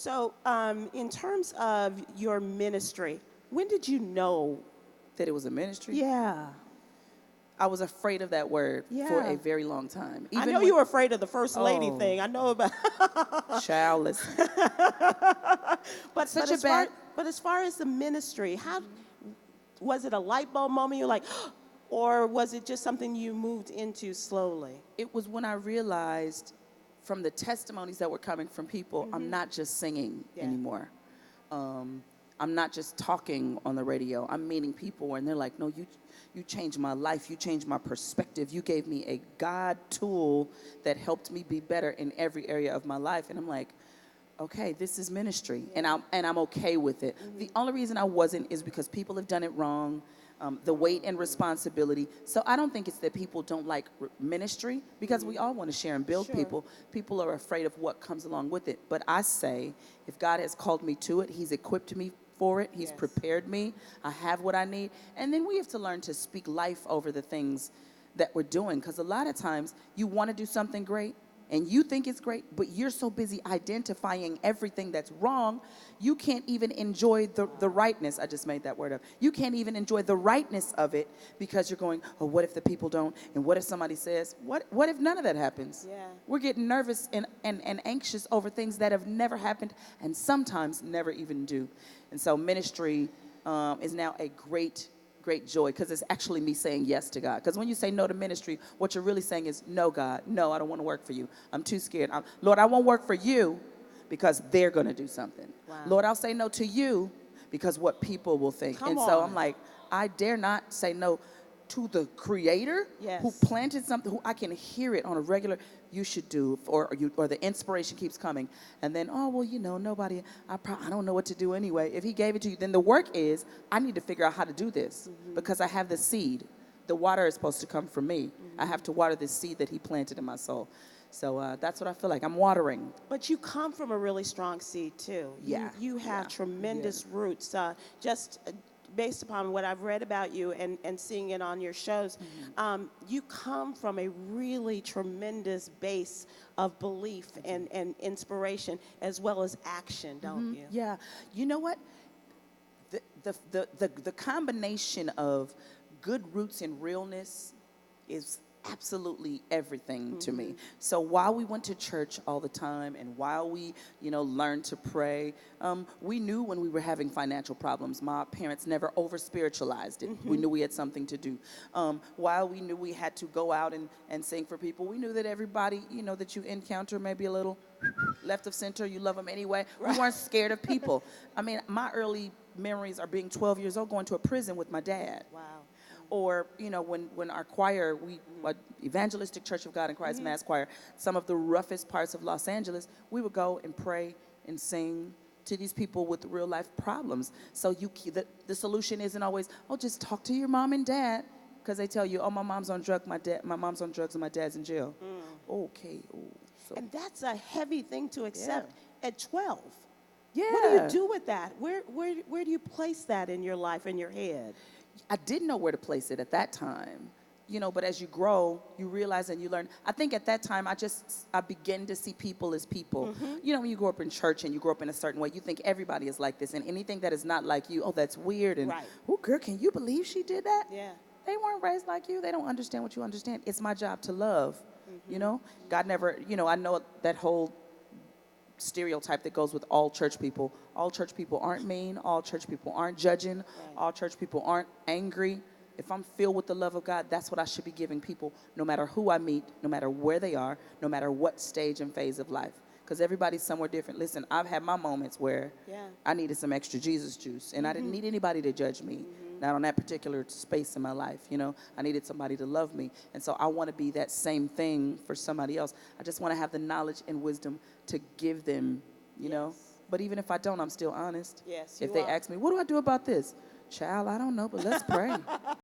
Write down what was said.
So, in terms of your ministry, when did you know? That it was a ministry. Yeah, I was afraid of that word for a yeah. very long time. I Even know when, you were afraid of the first lady oh, thing. I know about, child, listen. but Such a bad. but as far as the ministry, how was it a light bulb moment? You're like, or was it just something you moved into slowly? It was when I realized from the testimonies that were coming from people, I'm not just singing Yeah. anymore. Um, I'm not just talking on the radio. I'm meeting people, and they're like, "No, you changed my life. You changed my perspective. You gave me a God tool that helped me be better in every area of my life." And I'm like, "Okay, this is ministry, and I'm okay with it." The only reason I wasn't is because people have done it wrong. The weight and responsibility. So I don't think it's that people don't like ministry, because we all want to share and build Sure. people. People are afraid of what comes along with it. But I say, if God has called me to it, He's equipped me for it. He's Yes. prepared me. I have what I need. And then we have to learn to speak life over the things that we're doing. Because a lot of times you want to do something great and you think it's great, but you're so busy identifying everything that's wrong, you can't even enjoy the rightness. I just made that word up. You can't even enjoy the rightness of it because you're going, oh, what if the people don't? And what if somebody says? What if none of that happens? Yeah. We're getting nervous and anxious over things that have never happened and sometimes never even do. And so ministry is now a great joy, because it's actually me saying yes to God. Because when you say no to ministry, what you're really saying is, no, God, no, I don't want to work for you. I'm too scared. Lord, I won't work for you because they're going to do something. Wow. Lord, I'll say no to you because what people will think. Come and so on. I'm like, I dare not say no to the creator Yes. who planted something, who I can hear it on a regular, you should do, or the inspiration keeps coming. And then, oh, well, nobody, I don't know what to do anyway. If he gave it to you, then the work is, I need to figure out how to do this because I have the seed. The water is supposed to come from me. I have to water this seed that he planted in my soul. So that's what I feel like. I'm watering. But you come from a really strong seed too. Yeah. You have tremendous roots. Just based upon what I've read about you and seeing it on your shows, you come from a really tremendous base of belief and inspiration as well as action, don't you? Yeah. You know what? The combination of good roots and realness is absolutely everything to me. So while we went to church all the time and while we, learned to pray, we knew when we were having financial problems. My parents never over spiritualized it. We knew we had something to do. While we knew we had to go out and sing for people, we knew that everybody, that you encounter maybe a little left of center, you love them anyway. We weren't scared of people. I mean, my early memories are being 12 years old, going to a prison with my dad. Wow. Or, when our choir, Evangelistic Church of God in Christ Mass Choir, some of the roughest parts of Los Angeles, we would go and pray and sing to these people with real life problems. So the solution isn't always, oh, just talk to your mom and dad, because they tell you, oh, my mom's on drugs, my mom's on drugs, and my dad's in jail. Okay. Ooh, so. And that's a heavy thing to accept at 12. Yeah. What do you do with that? Where do you place that in your life, in your head? I didn't know where to place it at that time, but as you grow, you realize and you learn. I think at that time, I began to see people as people. When you grow up in church and you grow up in a certain way, you think everybody is like this, and anything that is not like you, oh, that's weird. And, oh, girl, can you believe she did that? Yeah. They weren't raised like you. They don't understand what you understand. It's my job to love, God never, I know that whole stereotype that goes with all church people. All church people aren't mean. All church people aren't judging. Right. All church people aren't angry. If I'm filled with the love of God, that's what I should be giving people, no matter who I meet, no matter where they are, no matter what stage and phase of life. Because everybody's somewhere different. Listen, I've had my moments where I needed some extra Jesus juice, and I didn't need anybody to judge me. Not on that particular space in my life, I needed somebody to love me. And so I want to be that same thing for somebody else. I just want to have the knowledge and wisdom to give them, you know. But even if I don't, I'm still honest. Yes, if they ask me, what do I do about this? Child, I don't know, but let's pray.